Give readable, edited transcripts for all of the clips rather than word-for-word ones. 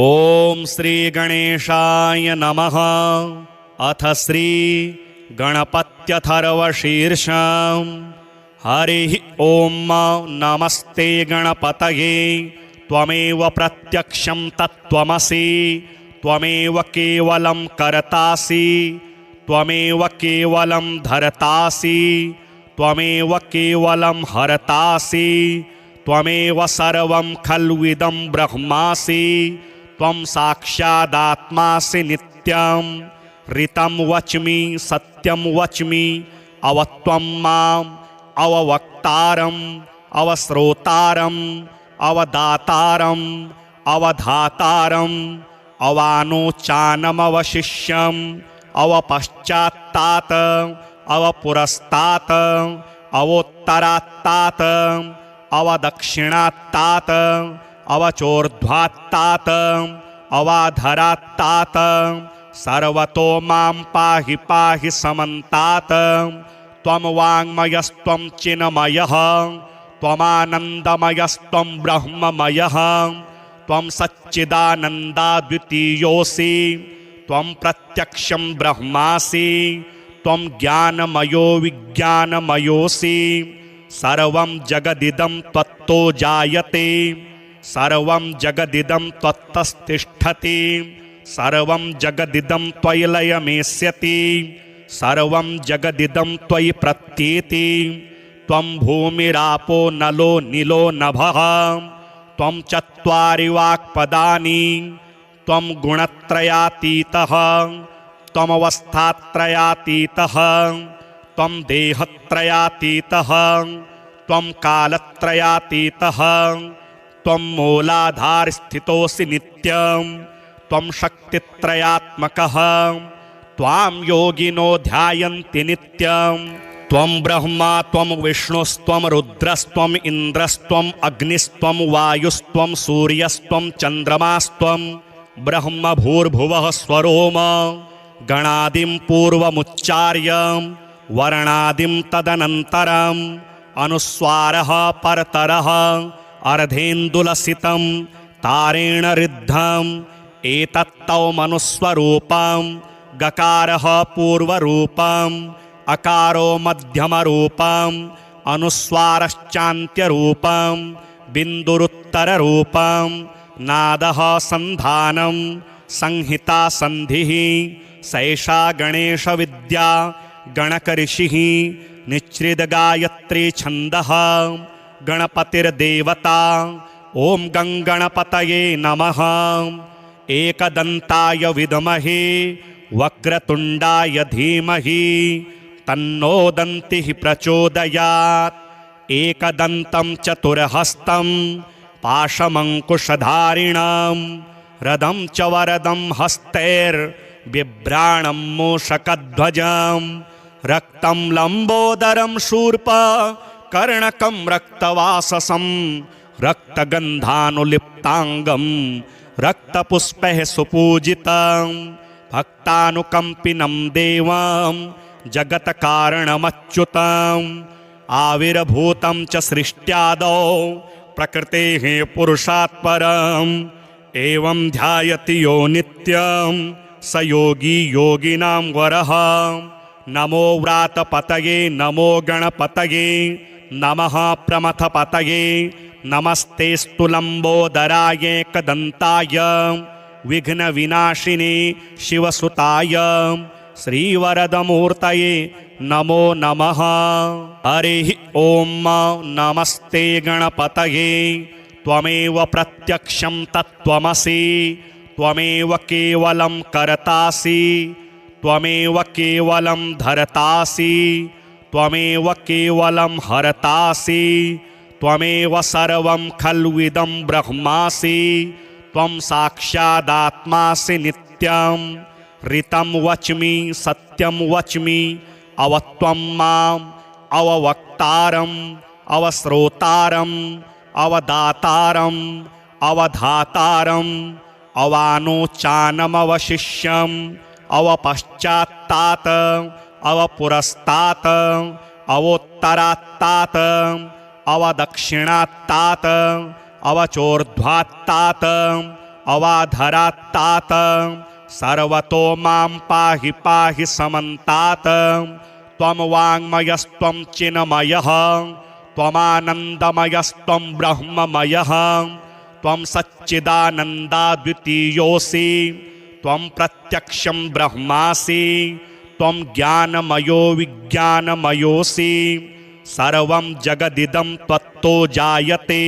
ओम श्री गणेशाय नमः। अथ श्री गणपत्यथर्वशीर्षम्। हरिः ओम नमस्ते गणपतये। त्वमेव प्रत्यक्षं तत्त्वमसि। त्वमेव केवलं कर्तासि। त्वमेव केवलं धर्तासि। त्वमेव केवलं हर्तासि। त्वमेव सर्वं खल्विदं ब्रह्मासि। त्वं साक्षादात्मासि नित्यं। ऋतं वच्मि सत्यं वच्मि। अवत्वं माम् अववक्तारम् अवश्रोतारम् अवदातारम् अवधातारम् अवानोचानमवशिष्यम् अवपश्चात्तात् अवपुरस्तात् अवोत्तरात्तात् अवदक्षिणात्तात् अवचोर्ध्वात्तात् अवाधरात्तात् सर्वतो मां पाहि पाहि समन्तात्। त्वं वाङ्मयस्त्वं चिन्मयः। त्वमानन्दमयस्त्वं ब्रह्ममयः। त्वं सच्चिदानन्दाद्वितीयोऽसि। त्वं प्रत्यक्षं ब्रह्मासि। त्वं ज्ञानमयो विज्ञानमयोऽसि। सर्वं जगदिदं त्वत्तो जायते। सर्वं जगदिदं त्वत्तस्तिष्ठति। सर्वं जगदिदं त्वयि लयमेष्यति। सर्वं जगदिदं त्वयि प्रत्येति। त्वं भूमिरापो नलो नीलो नभः। त्वं चत्वारि वाक्पदानि। त्वं गुणत्रयातीतः। त्वमवस्थात्रयातीतः। त्वं देहत्रयातीतः। त्वं कालत्रयातीतः। त्वं मूलाधारस्थितोऽसि नित्यं। त्वं शक्तित्रयात्मकः। त्वां योगिनो ध्यायन्ति नित्यं। त्वं ब्रह्मा त्वं विष्णुस्त्वं रुद्रस्त्वम् इन्द्रस्त्वम् अग्निस्त्वं वायुस्त्वं सूर्यस्त्वं चन्द्रमास्त्वं ब्रह्म भूर्भुवः स्वरोम गणादिं पूर्वमुच्चार्य वर्णादिं तदनन्तरम् अनुस्वारः परतरः अर्धेन्दुलसितं तारेण ऋद्धम् एतत्तौ मनुस्वरूपं गकारः पूर्वरूपम् अकारो मध्यमरूपम् अनुस्वारश्चान्त्यरूपम् बिन्दुरुत्तररूपम् नादः सन्धानं संहिता सन्धिः सैषा गणेशविद्या गणकऋषिः निच्छ्रितगायत्री छन्दः गणपतिर्देवता। ॐ गङ्गणपतये नमः। एकदन्ताय विद्महे वक्रतुण्डाय धीमहि तन्नो दन्तिः प्रचोदयात्। एकदन्तं चतुर्हस्तं पाशमङ्कुशधारिणं रदं च वरदं हस्तैर्बिभ्राणं मूषकध्वजं रक्तं लम्बोदरं शूर्पकर्णकं रक्तवाससं रक्तगन्धानुलिप्ताङ्गं रक्तपुष्पैः सुपूजितं भक्तानुकम्पिनं देवं जगत्कारणमच्युतम् आविर्भूतं च सृष्ट्यादौ प्रकृतेः पुरुषात् परम् एवं ध्यायति यो नित्यं स योगी योगिनां वरः। नमो व्रातपतये नमो गणपतये नमः प्रमथपतये नमस्तेस्तु लम्बोदराय एकदन्ताय विघ्नविनाशिने शिवसुताय श्रीवरदमूर्तये नमो नमः। हरिः ओम नमस्ते गणपतये। त्वमेव प्रत्यक्षं तत्त्वमसि। त्वमेव केवलं कर्तासि। त्वमेव केवलं धर्तासि। त्वमेव केवलं हर्तासि। त्वमेव सर्वं खल्विदं ब्रह्मासि। त्वं साक्षादात्मासि नित्यं। ऋतं वच्मि सत्यं वच्मि। अवत्वं माम् अववक्तारम् अवश्रोतारम् अवदातारम् अवधातारम् अवानोचानमवशिष्यम् अवपश्चात्तात् अवपुरस्तात् अवोत्तरात्तात् अवदक्षिणात्तात् अवचोर्ध्वात्तात् अवाधरात्तात सर्वतो मां पाहि पाहि समन्तात त्वं वाङ्मयस्त्वं चिन्मयः त्वमानन्दमयस्त्वं ब्रह्ममयः त्वं सच्चिदानन्दाद्वितीयोऽसि त्वं प्रत्यक्षं ब्रह्मासि त्वं ज्ञानमयो विज्ञानमयोऽसि सर्वं जगदिदं त्वत्तो जायते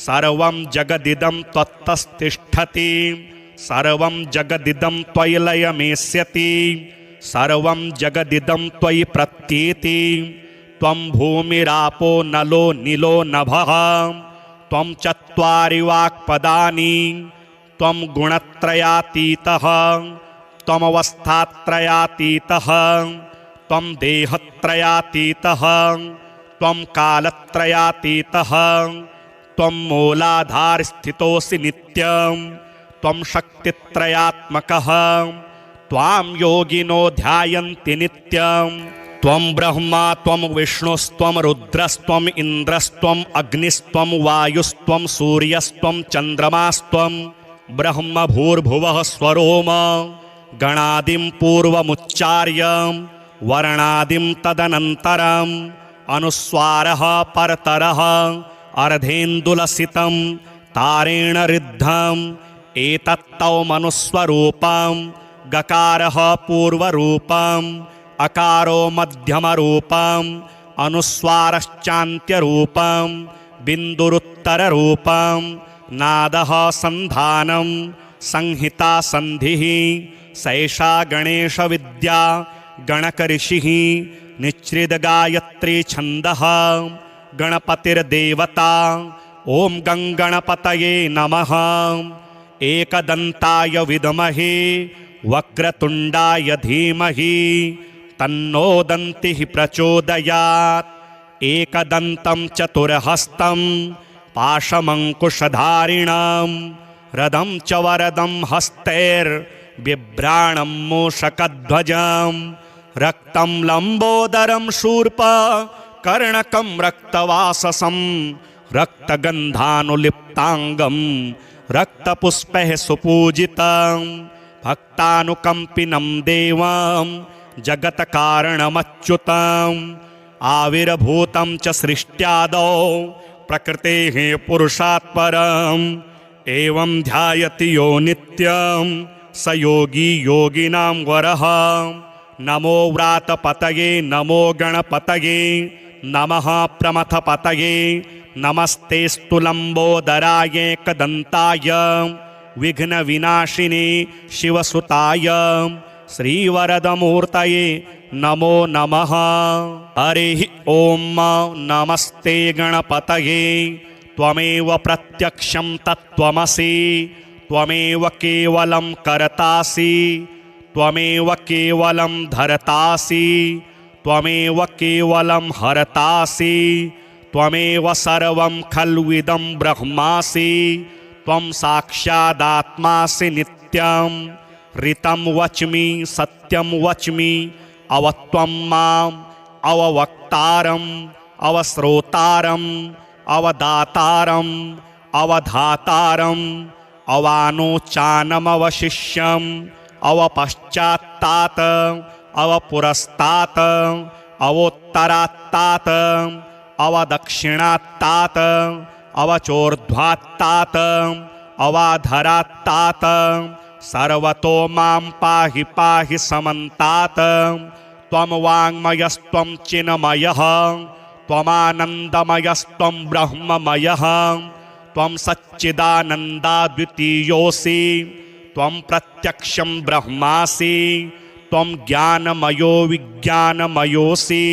सर्वं जगदिदं त्वत्तस्तिष्ठति सर्वं जगदिदं त्वयि लयमेष्यति सर्वं जगदिदं त्वयि प्रत्येति त्वं भूमिरापो नलो नीलो नभः त्वं चत्वारि वाक्पदानि त्वं गुणत्रयातीतः त्वमवस्थात्रयातीतः त्वं देहत्रयातीतः त्वं कालत्रयातीतः त्वं मूलाधारस्थितोऽसि नित्यं त्वं शक्तित्रयात्मकः त्वां योगिनो ध्यायन्ति नित्यं त्वं ब्रह्मा त्वं विष्णुस्त्वं रुद्रस्त्वम् इन्द्रस्त्वम् अग्निस्त्वं वायुस्त्वं सूर्यस्त्वं चन्द्रमास्त्वं ब्रह्म भूर्भुवः स्वरोम गणादिं पूर्वमुच्चार्य वर्णादिं तदनन्तरम् अनुस्वारः परतरः अर्धेन्दुलसितं तारेण ऋद्धम् एतत्तौ मनुस्वरूपं गकारः पूर्वरूपम् अकारो मध्यमरूपम् अनुस्वारश्चान्त्यरूपम् बिन्दुरुत्तररूपम् नादः सन्धानं संहिता सन्धिः सैषा गणेशविद्या गणकऋषिः निच्छ्रितगायत्री छन्दः गणपतिर्देवता ॐ गङ्गणपतये नमः एकदन्ताय विद्महे वक्रतुण्डाय धीमहि तन्नो दन्तिः प्रचोदयात् एकदन्तं चतुर्हस्तं पाशमङ्कुशधारिणं रदं च वरदं हस्तैर्बिभ्राणं मूषकध्वजं रक्तं लम्बोदरं शूर्प कर्णकं रक्तवाससं रक्तगन्धानुलिप्ताङ्गं रक्तपुष्पैः सुपूजितं भक्तानुकम्पिनं देवं जगत्कारणमच्युतम् आविर्भूतं च सृष्ट्यादौ प्रकृतेः पुरुषात् परम् एवं ध्यायति यो नित्यं स योगी योगिनां वरः नमो व्रातपतये नमो गणपतये नमः प्रमथपतये नमस्तेस्तु लम्बोदराय एकदन्ताय विघ्नविनाशिने शिवसुताय श्रीवरदमूर्तये नमो नमः। हरिः ॐ नमस्ते गणपतये त्वमेव प्रत्यक्षं तत्त्वमसि त्वमेव केवलं कर्तासि त्वमेव केवलं धर्तासि त्वमेव केवलं हरतासि त्वमेव सर्वं खल्विदं ब्रह्मासि त्वं साक्षादात्मासि नित्यं ऋतं वच्मि सत्यं वच्मि अवत्वं माम् अववक्तारम् अवश्रोतारम् अवदातारम् अवधातारम् अवानोचानमवशिष्यम् अवपश्चात्तात अवपुरस्तात अवोत्तरात्तात अवदक्षिणात्तात अवचोर्ध्वात्तात अवाधरात्तात सर्वतो मां पाहि पाहि समन्तात त्वं वाङ्मयस्त्वं चिन्मयः त्वमानन्दमयस्त्वं ब्रह्ममयः त्वं सच्चिदानन्दाद्वितीयोऽसि त्वं प्रत्यक्षं ब्रह्मासि त्वं ज्ञानमयो विज्ञानमयोऽसि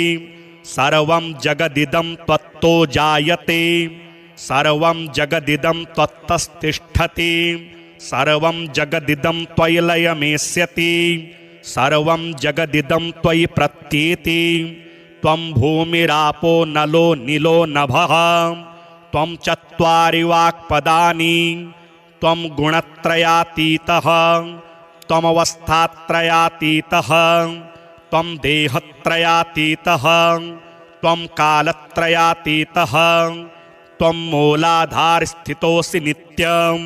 सर्वं जगदिदं त्वत्तो जायते सर्वं जगदिदं त्वत्तस्तिष्ठति सर्वं जगदिदं त्वयि लयमेष्यति सर्वं जगदिदं त्वयि प्रत्येति त्वं भूमिरापो नलो नीलो नभः त्वं चत्वारि वाक्पदानि त्वं गुणत्रयातीतः त्वमवस्थात्रयातीतः त्वं देहत्रयातीतः त्वं कालत्रयातीतः त्वं मूलाधारस्थितोऽसि नित्यं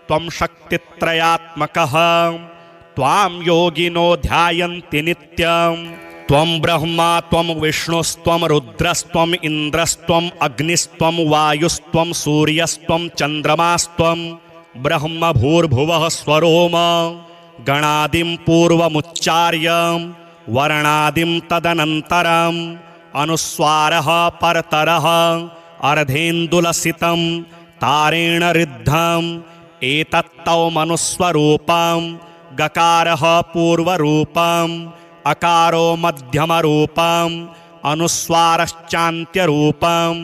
त्वं शक्तित्रयात्मकः त्वां योगिनो ध्यायन्ति नित्यं त्वं ब्रह्मा त्वं विष्णुस्त्वं रुद्रस्त्वम् इन्द्रस्त्वम् अग्निस्त्वं वायुस्त्वं सूर्यस्त्वं चन्द्रमास्त्वं ब्रह्म भूर्भुवः स्वरोम गणादिं पूर्वमुच्चार्य वर्णादिं तदनन्तरम् अनुस्वारः परतरः अर्धेन्दुलसितं तारेण ऋद्धम् एतत्तौ मनुस्वरूपं गकारः पूर्वरूपम् अकारो मध्यमरूपम् अनुस्वारश्चान्त्यरूपम्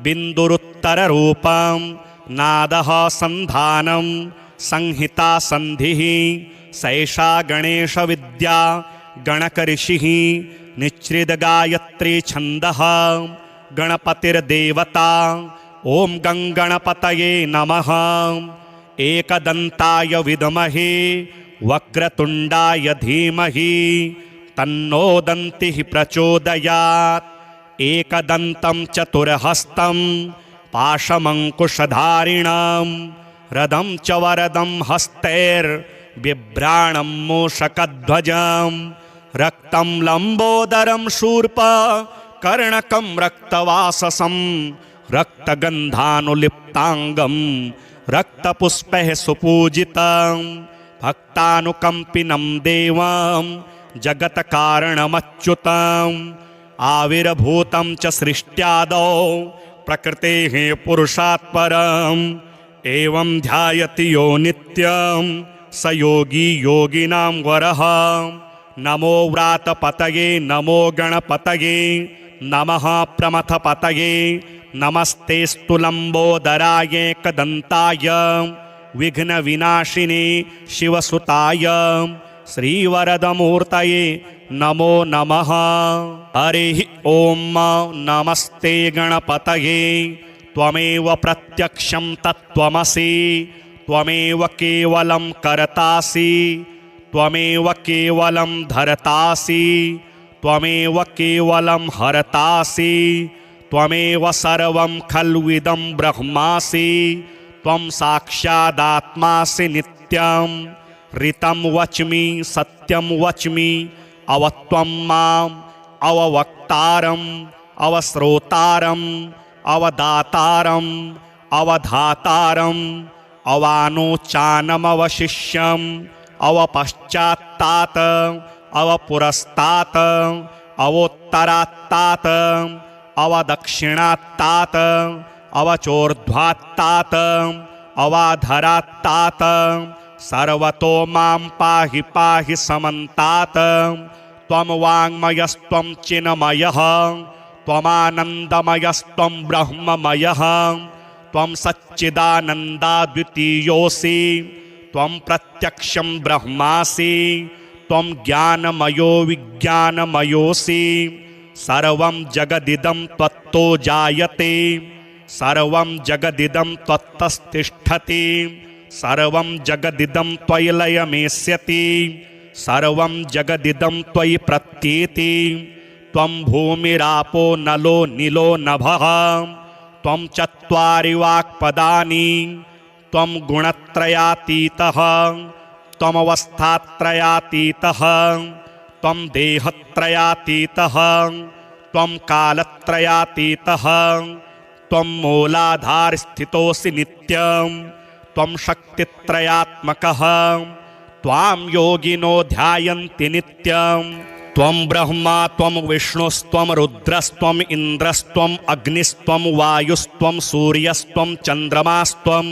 बिन्दुरुत्तररूपम् नादः सन्धानं संहिता सन्धिः सैषा गणेशविद्या गणकऋषिः निच्छ्रितगायत्री छन्दः गणपतिर्देवता ॐ गङ्गणपतये नमः एकदन्ताय विद्महे वक्रतुण्डाय धीमहि तन्नो दन्तिः प्रचोदयात् एकदन्तं चतुर्हस्तं पाशमङ्कुशधारिणां रदं च वरदं हस्तैर्बिभ्राणं मूषकध्वजं रक्तं लम्बोदरं शूर्पकर्णकं रक्तवाससं रक्तगन्धानुलिप्ताङ्गं रक्तपुष्पैः सुपूजितं भक्तानुकम्पिनं देवं जगत्कारणमच्युतम् आविर्भूतं च सृष्ट्यादौ प्रकृतेः पुरुषात् परम् एवं ध्यायति यो नित्यं स योगी योगिनां वरः नमो व्रातपतये नमो गणपतये नमः प्रमथपतये नमस्तेस्तु लम्बोदराय एकदन्ताय विघ्नविनाशिने शिवसुताय श्रीवरदमूर्तये नमो नमः। हरिः ॐ नमस्ते गणपतये त्वमेव प्रत्यक्षं तत्त्वमसि त्वमेव केवलं कर्तासि त्वमेव केवलं धर्तासि त्वमेव केवलं हर्तासि त्वमेव सर्वं खल्विदं ब्रह्मासि त्वं साक्षादात्मासि नित्यं ऋतं वच्मि सत्यं वच्मि अवत्वं माम् अववक्तारम् अवश्रोतारम् अवदातारम् अवधातारम् अवानोचानमवशिष्यम् अवपश्चात्तात अवपुरस्तात् अवोत्तरात्तात अवदक्षिणात्तात अवचोर्ध्वात्तात अवाधरात्तात सर्वतो मां पाहि पाहि समन्तात् त्वं वाङ्मयस्त्वं चिन्मयः त्वमानन्दमयस्त्वं ब्रह्ममयः त्वं सच्चिदानन्दाद्वितीयोऽसि त्वं प्रत्यक्षं ब्रह्मासि त्वं ज्ञानमयो विज्ञानमयोऽसि सर्वं जगदिदं त्वत्तो जायते सर्वं जगदिदं त्वत्तस्तिष्ठति सर्वं जगदिदं त्वयि लयमेष्यति सर्वं जगदिदं त्वयि प्रत्येति त्वं भूमिरापो नलो नीलो नभः त्वं चत्वारि वाक्पदानि त्वं गुणत्रयातीतः त्वमवस्थात्रयातीतः त्वं देहत्रयातीतः त्वं कालत्रयातीतः त्वं मूलाधारस्थितोऽसि नित्यं त्वं शक्तित्रयात्मकः त्वां योगिनो ध्यायन्ति नित्यं त्वं ब्रह्मा त्वं विष्णुस्त्वं रुद्रस्त्वम् इन्द्रस्त्वम् अग्निस्त्वं वायुस्त्वं सूर्यस्त्वं चन्द्रमास्त्वं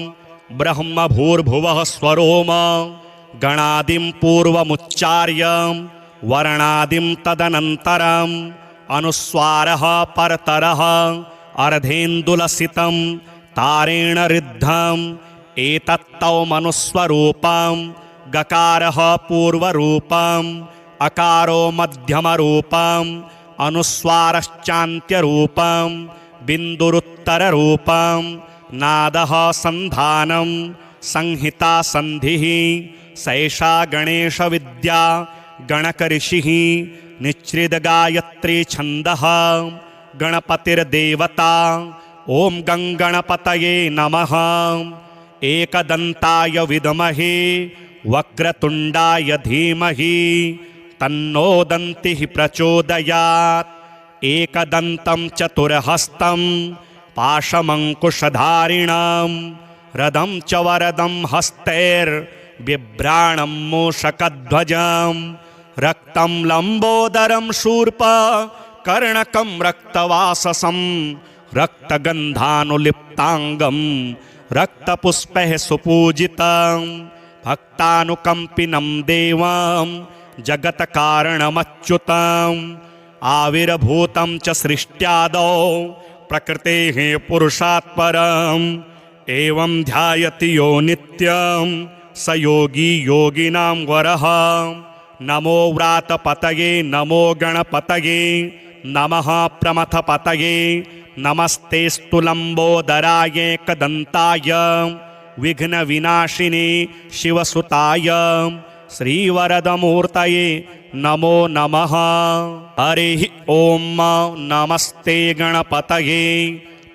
ब्रह्म भूर्भुवः स्वरोम गणादिं पूर्वमुच्चार्य वर्णादिं तदनन्तरम् अनुस्वारः परतरः अर्धेन्दुलसितं तारेण ऋद्धम् एतत्तौ मनुस्वरूपं गकारः पूर्वरूपम् अकारो मध्यमरूपम् अनुस्वारश्चान्त्यरूपम् बिन्दुरुत्तररूपम् नादः सन्धानं संहिता सन्धिः सैषा गणेशविद्या गणकऋषिः निच्छ्रितगायत्री छन्दः गणपतिर्देवता ॐ गङ्गणपतये नमः एकदन्ताय विद्महे वक्रतुण्डाय धीमहि तन्नो दन्तिः प्रचोदयात्। एकदन्तं चतुर्हस्तं पाशमङ्कुशधारिणं रदं च वरदं हस्तैर्बिभ्राणं मूषकध्वजं रक्तं लम्बोदरं शूर्पकर्णकं रक्तवाससं रक्तगन्धानुलिप्ताङ्गं रक्तपुष्पैः सुपूजितं भक्तानुकम्पिनं देवं जगत्कारणमच्युतम् आविर्भूतं च सृष्ट्यादौ प्रकृतेः पुरुषात् परम् एवं ध्यायति यो नित्यं स योगी योगिनां वरः। नमो व्रातपतये नमो गणपतये नमः प्रमथपतये नमस्तेऽस्तु लम्बोदराय एकदन्ताय विघ्नविनाशिने शिवसुताय श्रीवरदमूर्तये नमो नमः। हरिः ॐ नमस्ते गणपतये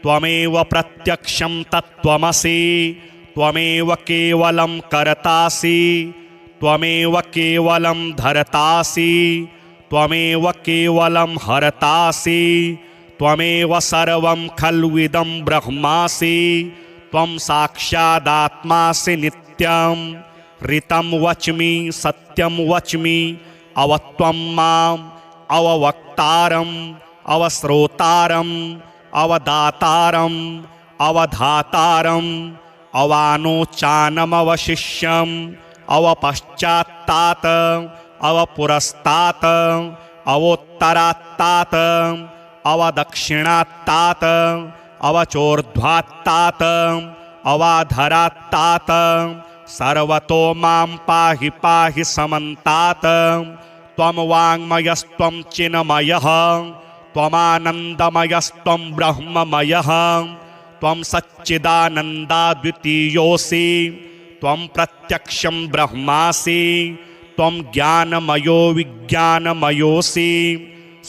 त्वमेव प्रत्यक्षं तत्त्वमसि त्वमेव केवलं कर्तासि त्वमेव केवलं धर्तासि त्वमेव केवलं हर्तासि त्वमेव सर्वं खल्विदं ब्रह्मासि त्वं साक्षादात्मासि नित्यं ऋतं वच्मि सत्यं वच्मि अवत्वं माम् अववक्तारम् अवश्रोतारम् अवदातारम् अवधातारम् अवानोचानमवशिष्यम् अवपश्चात्तात् अवपुरस्तात् अवोत्तरात्तात् अवदक्षिणात्तात् अवचोर्ध्वात्तात् अवाधरात्तात् सर्वतो मां पाहि पाहि समन्तात्। त्वं वाङ्मयस्त्वं चिन्मयः त्वमानन्दमयस्त्वं ब्रह्ममयः त्वं सच्चिदानन्दाद्वितीयोऽसि त्वं प्रत्यक्षं ब्रह्मासि त्वं ज्ञानमयो विज्ञानमयोऽसि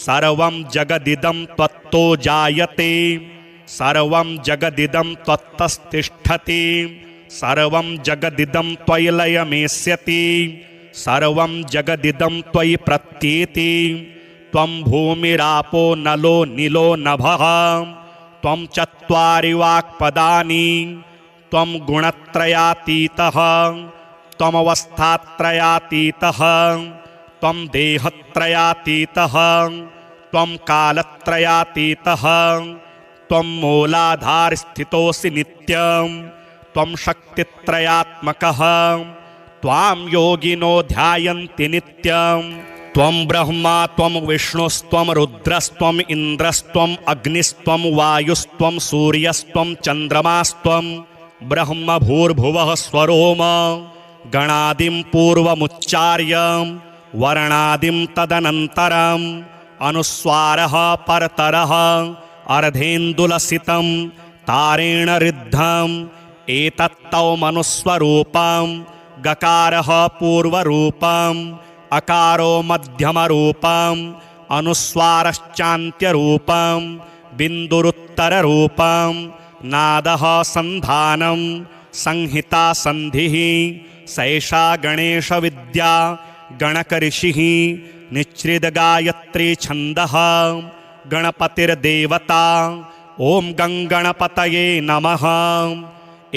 सर्वं जगदिदं त्वत्तो जायते सर्वं जगदिदं त्वत्तस्तिष्ठति सर्वं जगदिदं त्वयि लयमेष्यति सर्वं जगदिदं त्वयि प्रत्येति। त्वं भूमिरापो नलो नीलो नभः त्वं चत्वारि वाक्पदानि त्वं गुणत्रयातीतः त्वमवस्थात्रयातीतः त्वं देहत्रयातीतः त्वं कालत्रयातीतः त्वं मूलाधारस्थितोऽसि नित्यं त्वं शक्तित्रयात्मकः त्वां योगिनो ध्यायन्ति नित्यं। त्वं ब्रह्मा त्वं विष्णुस्त्वं रुद्रस्त्वम् इन्द्रस्त्वम् अग्निस्त्वं वायुस्त्वं सूर्यस्त्वं चन्द्रमास्त्वं ब्रह्म भूर्भुवः स्वरोम गणादिं पूर्वमुच्चार्य वर्णादिं तदनन्तरम् अनुस्वारः परतरः अर्धेन्दुलसितं तारेण ऋद्धम् एतत्तौ मनुस्वरूपं गकारः पूर्वरूपम् अकारो मध्यमरूपम् अनुस्वारश्चान्त्यरूपम् बिन्दुरुत्तररूपम् नादः सन्धानं संहिता सन्धिः सैषा गणेशविद्या गणकऋषिः निच्छ्रितगायत्री छन्दः गणपतिर्देवता ॐ गङ्गणपतये नमः।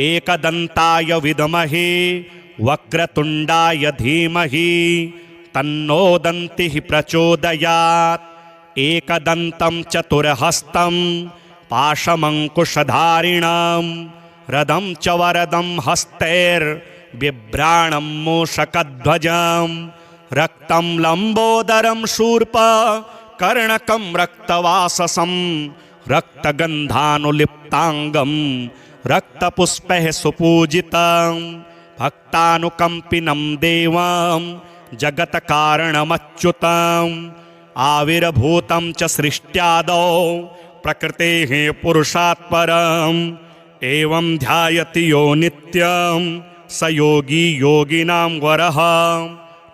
एकदन्ताय विद्महे वक्रतुण्डाय धीमहि तन्नो दन्तिः प्रचोदयात्। एकदन्तं चतुर्हस्तं पाशमङ्कुशधारिणं रदं च वरदं हस्तैर्बिभ्राणं मूषकध्वजं रक्तं लम्बोदरं शूर्पकर्णकं रक्तवाससं रक्तगन्धानुलिप्ताङ्गं रक्तपुष्पैः सुपूजितं भक्तानुकम्पिनं देवं जगत्कारणमच्युतम् आविर्भूतं च सृष्ट्यादौ प्रकृतेः पुरुषात् परम् एवं ध्यायति यो नित्यं स योगी योगिनां वरः।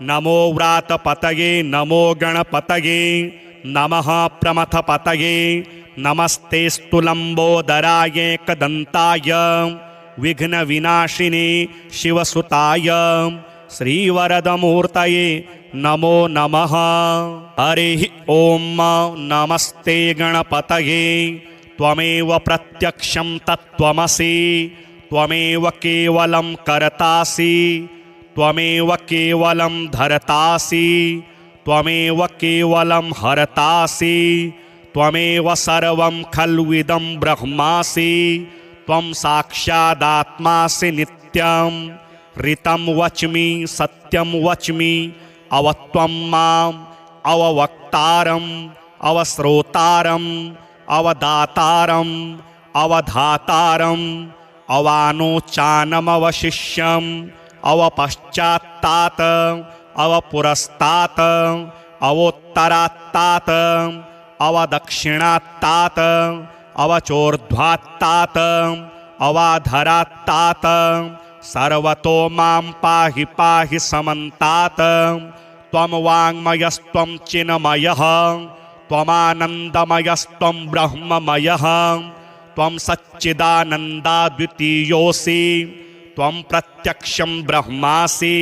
नमो व्रातपतये नमो गणपतये नमः प्रमथपतये नमस्तेऽस्तु लम्बोदराय एकदन्ताय विघ्नविनाशिने शिवसुताय श्रीवरदमूर्तये नमो नमः। हरिः ॐ नमस्ते गणपतये त्वमेव प्रत्यक्षं तत्त्वमसि त्वमेव केवलं कर्तासि त्वमेव केवलं धर्तासि त्वमेव केवलं हर्तासि त्वमेव सर्वं खल्विदं ब्रह्मासि त्वं साक्षादात्मासि नित्यं ऋतं वच्मि सत्यं वच्मि अवत्वं माम् अववक्तारम् अवश्रोतारम् अवदातारम् अवधातारम् अवानोचानमवशिष्यम् अवपश्चात्तात अवपुरस्तात अवोत्तरात्तात अवदक्षिणात्तात अवचोर्ध्वात्तात अवाधरात्तात सर्वतो मां पाहि पाहि समन्तात त्वं वाङ्मयस्त्वं चिन्मयः त्वमानन्दमयस्त्वं ब्रह्ममयः त्वं सच्चिदानन्दाद्वितीयोऽसि त्वं प्रत्यक्षं ब्रह्मासि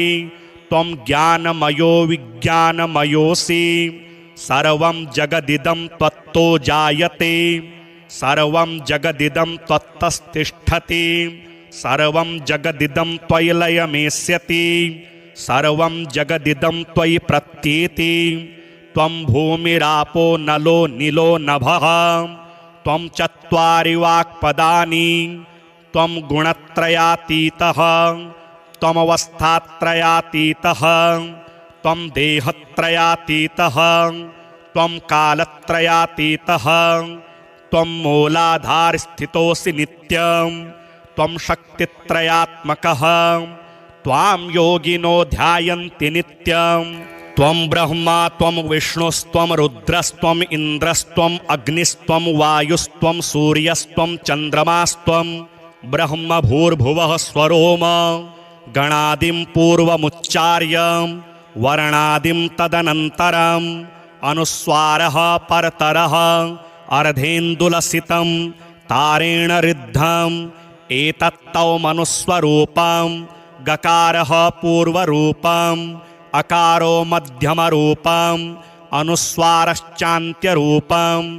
त्वं ज्ञानमयो विज्ञानमयोऽसि सर्वं जगदिदं त्वत्तो जायते सर्वं जगदिदं त्वत्तस्तिष्ठति सर्वं जगदिदं त्वयि लयमेष्यति सर्वं जगदिदं त्वयि प्रत्येति त्वं भूमिरापो नलो नीलो नभः त्वं चत्वारि वाक्पदानि त्वं गुणत्रयातीतः त्वमवस्थात्रयातीतः त्वं देहत्रयातीतः त्वं कालत्रयातीतः त्वं मूलाधारस्थितोऽसि नित्यं त्वं शक्तित्रयात्मकः त्वां योगिनो ध्यायन्ति नित्यं त्वं ब्रह्मा त्वं विष्णुस्त्वं रुद्रस्त्वं इन्द्रस्त्वं अग्निस्त्वं वायुस्त्वं सूर्यस्त्वं चन्द्रमास्त्वं ब्रह्म भूर्भुवः स्वरोम गणादिं पूर्वमुच्चार्य वर्णादिं तदनन्तरम् अनुस्वारः परतरः अर्धेन्दुलसितं तारेण ऋद्धम् एतत्तौ मनुस्वरूपं गकारः पूर्वरूपम् अकारो मध्यमरूपम् अनुस्वारश्चान्त्यरूपम्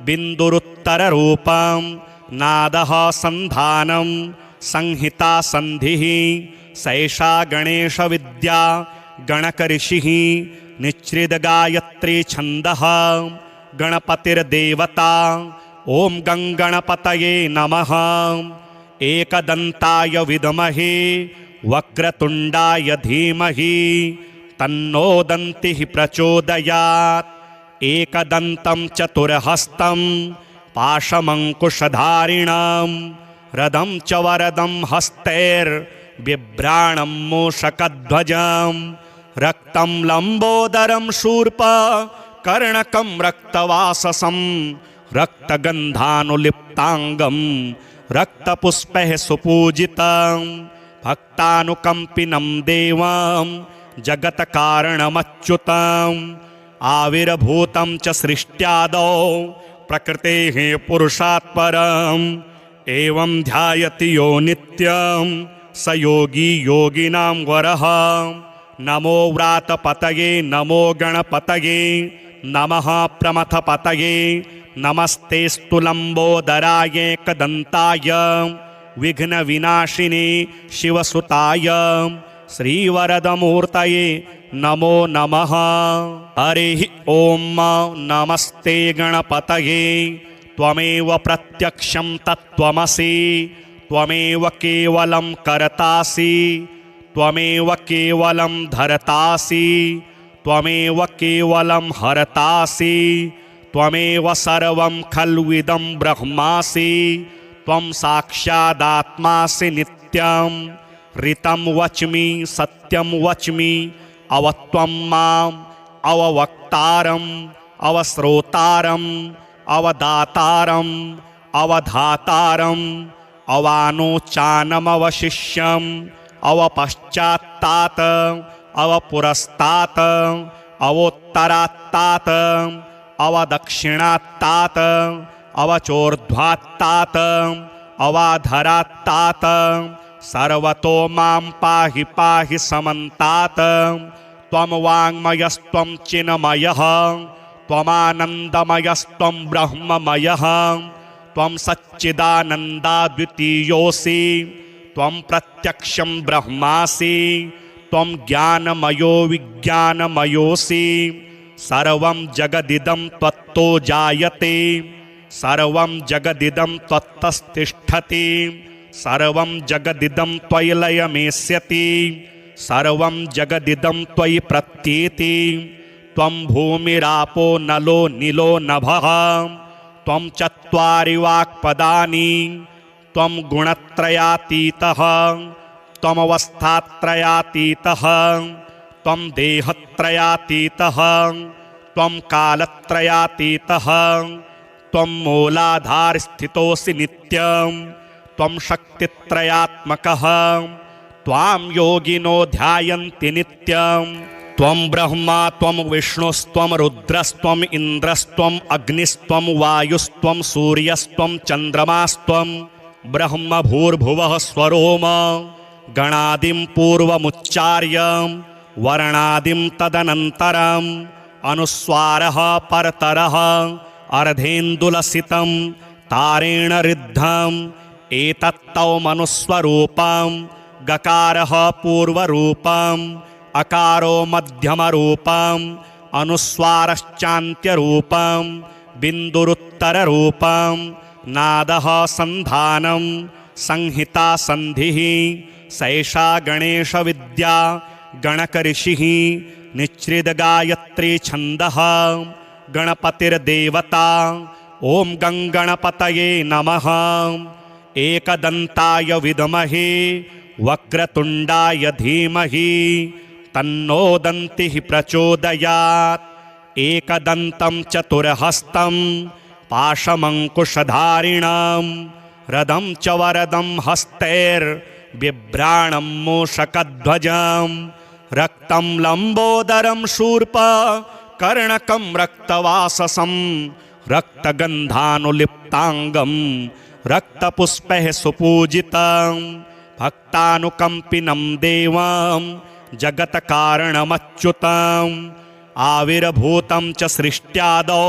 बिन्दुरुत्तररूपम् नादः सन्धानं संहिता संधिः सैषा गणेशविद्या गणकऋषिः निच्छ्रितगायत्री छन्दः गणपतिर्देवता ॐ गङ्गणपतये नमः। एकदन्ताय विद्महे वक्रतुण्डाय धीमहि तन्नो दन्तिः प्रचोदयात्। एकदन्तं चतुर्हस्तं पाशमङ्कुशधारिणं रदं च वरदं हस्तैर्बिभ्राणं मूषकध्वजं रक्तं लम्बोदरं शूर्प कर्णकं रक्तवाससं रक्तगन्धानुलिप्ताङ्गं रक्तपुष्पैः सुपूजितं भक्तानुकम्पिनं देवं जगत्कारणमच्युतम् आविर्भूतं च सृष्ट्यादौ प्रकृतेः पुरुषात् परम् एवं ध्यायति यो नित्यं स योगी योगिनां वरः। नमो व्रातपतये नमो गणपतये नमः प्रमथपतये नमस्तेस्तु लम्बोदराय एकदन्ताय विघ्नविनाशिने शिवसुताय श्रीवरदमूर्तये नमो नमः। हरिः ॐ नमस्ते गणपतये त्वमेव प्रत्यक्षं तत्त्वमसि त्वमेव केवलं कर्तासि त्वमेव केवलं धर्तासि त्वमेव केवलं हर्तासि त्वमेव सर्वं खल्विदं ब्रह्मासि त्वं साक्षादात्मासि नित्यं ऋतं वच्मि सत्यं वच्मि अवत्वं माम् अववक्तारम् अवश्रोतारम् अवदातारम् अवधातारम् अवानोचानमवशिष्यम् अवपश्चात्तात अवपुरस्तात अवोत्तरात्तात अवदक्षिणात्तात अवचोर्ध्वात्तात अवाधरात्तात सर्वतो मां पाहि पाहि समन्तात त्वं वाङ्मयस्त्वं चिन्मयः त्वमानन्दमयस्त्वं ब्रह्ममयः त्वं सच्चिदानन्दाद्वितीयोऽसि त्वं प्रत्यक्षं ब्रह्मासि त्वं ज्ञानमयो विज्ञानमयोऽसि सर्वं जगदिदं त्वत्तो जायते सर्वं जगदिदं त्वत्तस्तिष्ठति सर्वं जगदिदं त्वयि लयमेष्यति सर्वं जगदिदं त्वयि प्रत्येति त्वं भूमिरापो नलो नीलो नभः त्वं चत्वारि वाक्पदानि त्वं गुणत्रयातीतः त्वमवस्थात्रयातीतः त्वं देहत्रयातीतः त्वं कालत्रयातीतः त्वं मूलाधारस्थितोऽसि नित्यं त्वं शक्तित्रयात्मकः त्वां योगिनो ध्यायन्ति नित्यं त्वं ब्रह्मा त्वं विष्णुस्त्वं रुद्रस्त्वम् इन्द्रस्त्वम् अग्निस्त्वं वायुस्त्वं सूर्यस्त्वं चन्द्रमास्त्वं ब्रह्म भूर्भुवः स्वरोम गणादिं पूर्वमुच्चार्य वर्णादिं तदनन्तरम् अनुस्वारः परतरः अर्धेन्दुलसितं तारेण ऋद्धम् एतत्तौ मनुस्वरूपं गकारः पूर्वरूपम् अकारो मध्यमरूपम् अनुस्वारश्चान्त्यरूपम् बिन्दुरुत्तररूपम् नादः सन्धानं संहिता सन्धिः सैषा गणेशविद्या गणकऋषिः निच्छ्रितगायत्री छन्दः गणपतिर्देवता ॐ गङ्गणपतये नमः एकदन्ताय विद्महे वक्रतुण्डाय धीमहि तन्नो दन्तिः प्रचोदयात् एकदन्तं चतुर्हस्तं पाशमङ्कुशधारिणं रदं च वरदं हस्तैर्बिभ्राणं मूषकध्वजं रक्तं लम्बोदरं शूर्पकर्णकं रक्तवाससं रक्तगन्धानुलिप्ताङ्गं रक्तपुष्पैः सुपूजितं भक्तानुकम्पिनं देवं जगत्कारणमच्युतम् आविर्भूतं च सृष्ट्यादौ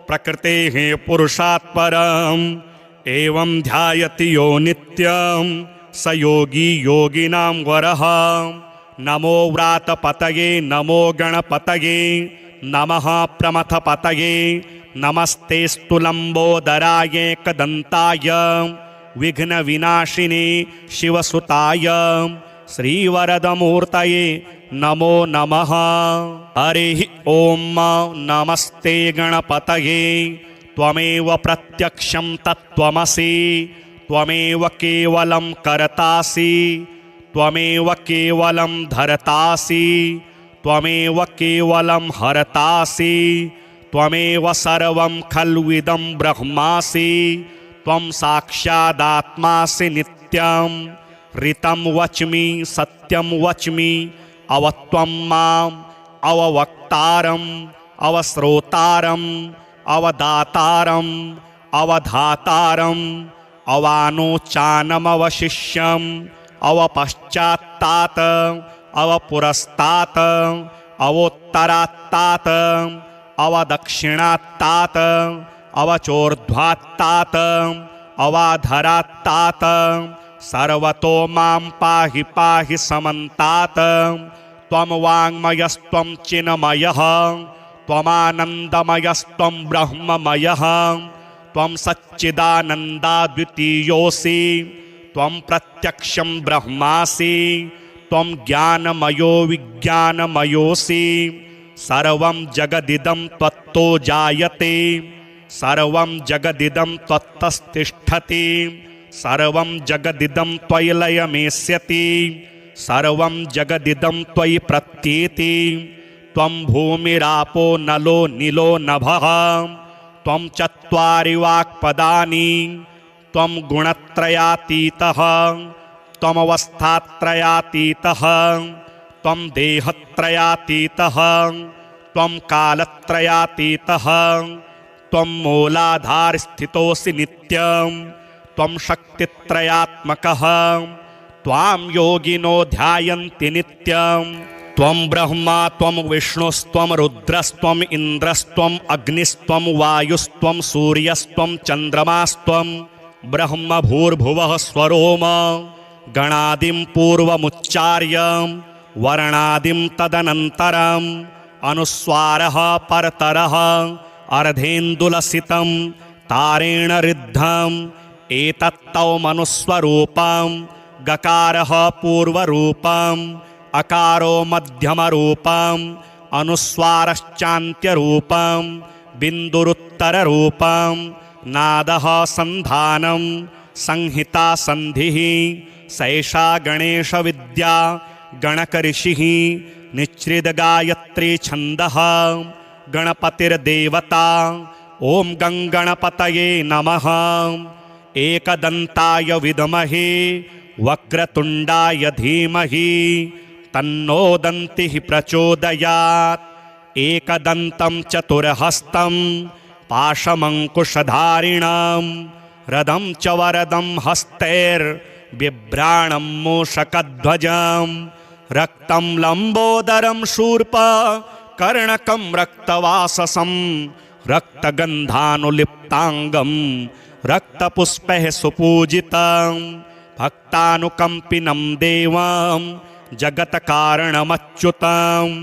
प्रकृतेः पुरुषात् परम् एवं ध्यायति यो नित्यं स योगी योगिनां वरः नमो व्रातपतये नमो गणपतये नमः प्रमथपतये नमस्तेस्तु लम्बोदराय एकदन्ताय विघ्नविनाशिने शिवसुताय श्रीवरदमूर्तये नमो नमः। हरिः ॐ नमस्ते गणपतये त्वमेव प्रत्यक्षं तत्त्वमसि त्वमेव केवलं कर्तासि त्वमेव केवलं धर्तासि त्वमेव केवलं हर्तासि त्वमेव सर्वं खल्विदं ब्रह्मासि त्वं साक्षादात्मासि नित्यं ऋतं वच्मि सत्यं वच्मि अवत्वं माम् अववक्तारम् अवश्रोतारम् अवदातारम् अवधातारम् अवानोचानमवशिष्यम् अवपश्चात्तात अवपुरस्तात अवोत्तरात्तात अवदक्षिणात्तात अवचोर्ध्वात्तात अवाधरात्तात सर्वतो मां पाहि पाहि समन्तात त्वं वाङ्मयस्त्वं चिन्मयः त्वमानन्दमयस्त्वं ब्रह्ममयः त्वं सच्चिदानन्दाद्वितीयोऽसि त्वं प्रत्यक्षं ब्रह्मासि त्वं ज्ञानमयो विज्ञानमयोऽसि सर्वं जगदिदं त्वत्तो जायते सर्वं जगदिदं त्वत्तस्तिष्ठति सर्वं जगदिदं त्वयि लयमेष्यति सर्वं जगदिदं त्वयि प्रत्येति त्वं भूमिरापो नलो नीलो नभः त्वं चत्वारि वाक्पदानि त्वं गुणत्रयातीतः त्वमवस्थात्रयातीतः त्वं देहत्रयातीतः त्वं कालत्रयातीतः त्वं मूलाधारस्थितोऽसि नित्यं त्वं शक्तित्रयात्मकः त्वां योगिनो ध्यायन्ति नित्यं त्वं ब्रह्मा त्वं विष्णुस्त्वं रुद्रस्त्वं इन्द्रस्त्वं अग्निस्त्वं वायुस्त्वं सूर्यस्त्वं चन्द्रमास्त्वं ब्रह्म भूर्भुवः स्वरोम गणादिं पूर्वमुच्चार्य वर्णादिं तदनन्तरम् अनुस्वारः परतरः अर्धेन्दुलसितं तारेण ऋद्धम् एतत्तौ मनुस्वरूपं गकारः पूर्वरूपम् अकारो मध्यमरूपम् अनुस्वारश्चान्त्यरूपम् बिन्दुरुत्तररूपम् नादः सन्धानं संहिता सन्धिः सैषा गणेशविद्या गणकऋषिः निच्छ्रितगायत्री छन्दः गणपतिर्देवता ॐ गङ्गणपतये नमः एकदन्ताय विद्महे वक्रतुण्डाय धीमहि तन्नो दन्तिः प्रचोदयात् एकदन्तं चतुर्हस्तं पाशमङ्कुशधारिणं रदं च वरदं हस्तैर्बिभ्राणं मूषकध्वजं रक्तं लम्बोदरं शूर्पकर्णकं रक्तवाससं रक्तगन्धानुलिप्ताङ्गं रक्तपुष्पैः सुपूजितं भक्तानुकम्पिनं देवं जगत्कारणमच्युतम्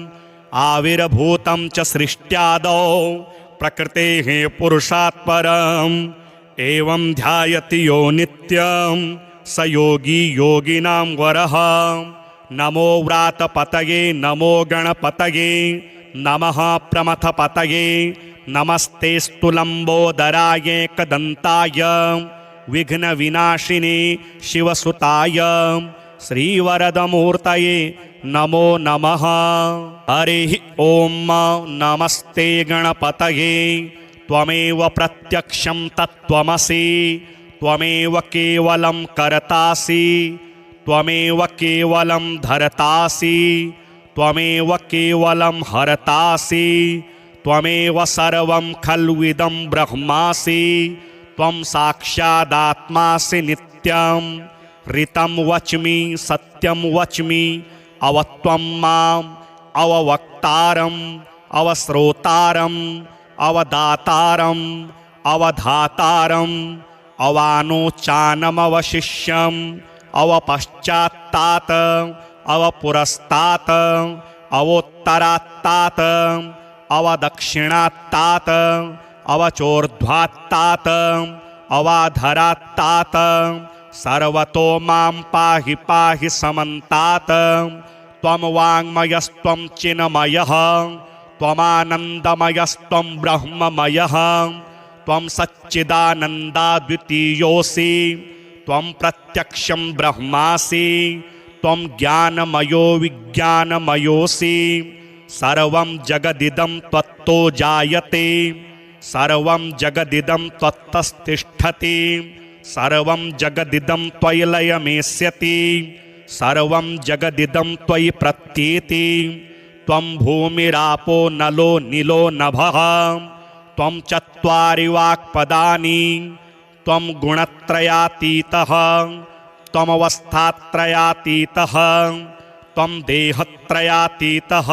आविर्भूतं च सृष्ट्यादौ प्रकृतेः पुरुषात् परम् एवं ध्यायति यो नित्यं स योगी योगिनां वरः नमो व्रातपतये नमो गणपतये नमः प्रमथपतये नमस्तेस्तु लम्बोदराय एकदन्ताय विघ्नविनाशिने शिवसुताय श्रीवरदमूर्तये नमो नमः। हरिः ॐ नमस्ते गणपतये त्वमेव प्रत्यक्षं तत्त्वमसि त्वमेव केवलं कर्तासि त्वमेव केवलं धर्तासि त्वमेव केवलं हर्तासि त्वमेव सर्वं खल्विदं ब्रह्मासि त्वं साक्षादात्मासि नित्यं ऋतं वच्मि सत्यं वच्मि अवत्वं माम् अववक्तारम् अवश्रोतारम् अवदातारम् अवधातारम् अवानोचानमवशिष्यम् अवपश्चात्तात् अवपुरस्तात् अवोत्तरात्तात् अवदक्षिणात्तात् अवचोर्ध्वात्तात् अवाधरात्तात् सर्वतो मां पाहि पाहि समन्तात् त्वं वाङ्मयस्त्वं चिन्मयः त्वमानन्दमयस्त्वं ब्रह्ममयः त्वं सच्चिदानन्दाद्वितीयोऽसि त्वं प्रत्यक्षं ब्रह्मासि त्वं ज्ञानमयो विज्ञानमयोऽसि सर्वं जगदिदं त्वत्तो जायते सर्वं जगदिदं त्वत्तस्तिष्ठति सर्वं जगदिदं त्वयि लयमेष्यति सर्वं जगदिदं त्वयि प्रत्येति त्वं भूमिरापो नलो नीलो नभः त्वं चत्वारि वाक्पदानि त्वं गुणत्रयातीतः त्वमवस्थात्रयातीतः त्वं देहत्रयातीतः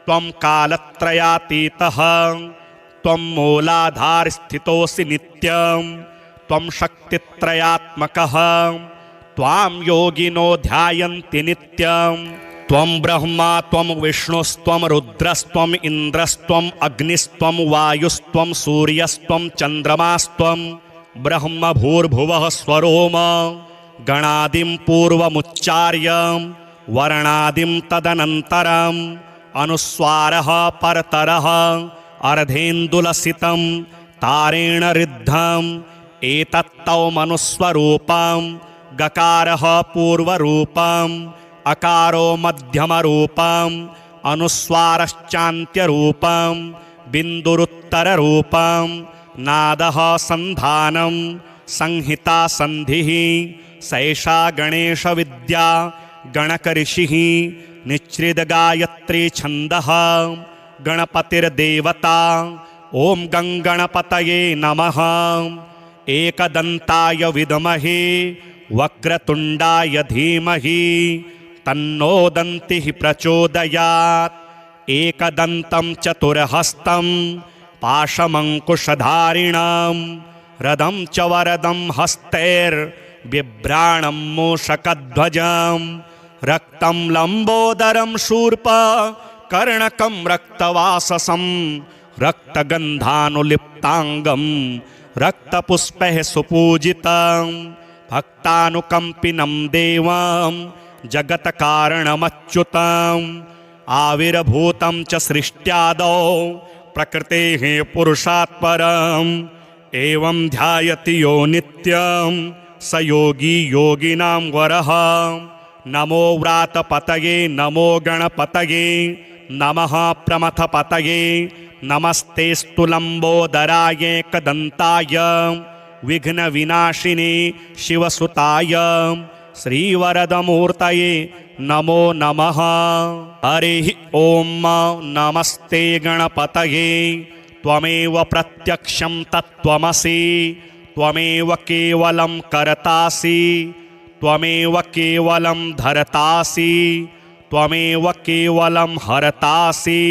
त्वं कालत्रयातीतः त्वं मूलाधारस्थितोऽसि नित्यं त्वं शक्तित्रयात्मकः त्वां योगिनो ध्यायन्ति नित्यं त्वं ब्रह्मा त्वं विष्णुस्त्वं रुद्रस्त्वं इन्द्रस्त्वं अग्निस्त्वं वायुस्त्वं सूर्यस्त्वं चन्द्रमास्त्वं ब्रह्म भूर्भुवः स्वरोम गणादिं पूर्वमुच्चार्य वर्णादिं तदनन्तरम् अनुस्वारः परतरः अर्धेन्दुलसितं तारेण ऋद्धम् एतत्तौ मनुस्वरूपं गकारः पूर्वरूपम् अकारो मध्यमरूपम् अनुस्वारश्चान्त्यरूपम् बिन्दुरुत्तररूपम् नादः सन्धानं संहिता सन्धिः सैषा गणेशविद्या गणकऋषिः निच्छ्रितगायत्री छन्दः गणपतिर्देवता ॐ गङ्गणपतये नमः एकदन्ताय विद्महे वक्रतुण्डाय धीमहि तन्नो दन्तिः प्रचोदयात्। एकदन्तं चतुर्हस्तं पाशमङ्कुशधारिणां रदं च वरदं हस्तैर्बिभ्राणं मूषकध्वजं रक्तं लम्बोदरं शूर्पकर्णकं रक्तवाससं रक्तगन्धानुलिप्ताङ्गं रक्तपुष्पैः सुपूजितं भक्तानुकम्पिनं देवं जगत्कारणमच्युतम् आविर्भूतं च सृष्ट्यादौ प्रकृतेः पुरुषात् परम् एवं ध्यायति यो नित्यं स योगी योगिनां वरः। नमो व्रातपतये नमो गणपतये नमः प्रमथपतये नमस्तेस्तु लम्बोदराय एकदन्ताय विघ्नविनाशिने शिवसुताय श्रीवरदमूर्तये नमो नमः। हरिः ॐ नमस्ते गणपतये त्वमेव प्रत्यक्षं तत्त्वमसि त्वमेव केवलं कर्तासि त्वमेव केवलं धर्तासि त्वमेव केवलं हर्तासि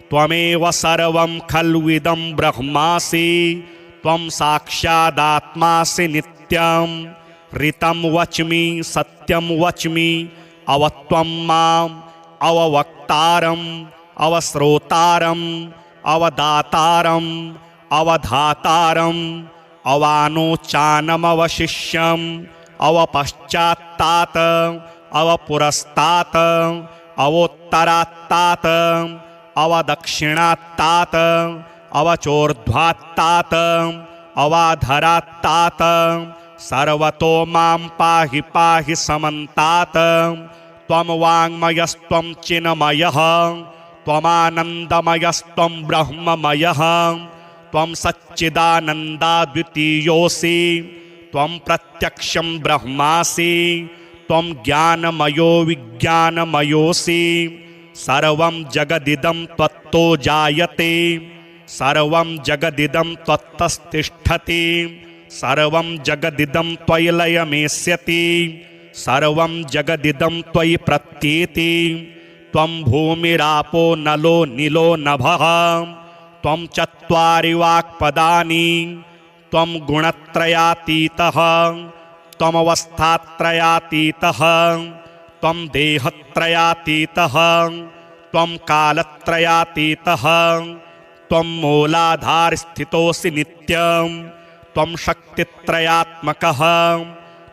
त्वमेव सर्वं खल्विदं ब्रह्मासि त्वं साक्षादात्मासि नित्यं ऋतं वच्मि सत्यं वच्मि अवत्वं माम् अववक्तारम् अवश्रोतारम् अवदातारम् अवधातारम् अवानोचानमवशिष्यम् अवपश्चात्तात् अवपुरस्तात् अवोत्तरात्तात् अवदक्षिणात्तात् अवचोर्ध्वात्तात् अवाधरात्तात् सर्वतो मां पाहि पाहि समन्तात्। त्वं वाङ्मयस्त्वं चिन्मयः त्वमानन्दमयस्त्वं ब्रह्ममयः त्वं सच्चिदानन्दाद्वितीयोऽसि त्वं प्रत्यक्षं ब्रह्मासि त्वं ज्ञानमयो विज्ञानमयोऽसि सर्वं जगदिदं त्वत्तो जायते सर्वं जगदिदं त्वत्तस्तिष्ठति सर्वं जगदिदं त्वयि लयमेष्यति सर्वं जगदिदं त्वयि प्रत्येति त्वं भूमिरापो नलो नीलो नभः त्वं चत्वारि वाक्पदानि त्वं गुणत्रयातीतः त्वमवस्थात्रयातीतः त्वं देहत्रयातीतः त्वं कालत्रयातीतः त्वं मूलाधारस्थितोऽसि नित्यं त्वं शक्तित्रयात्मकः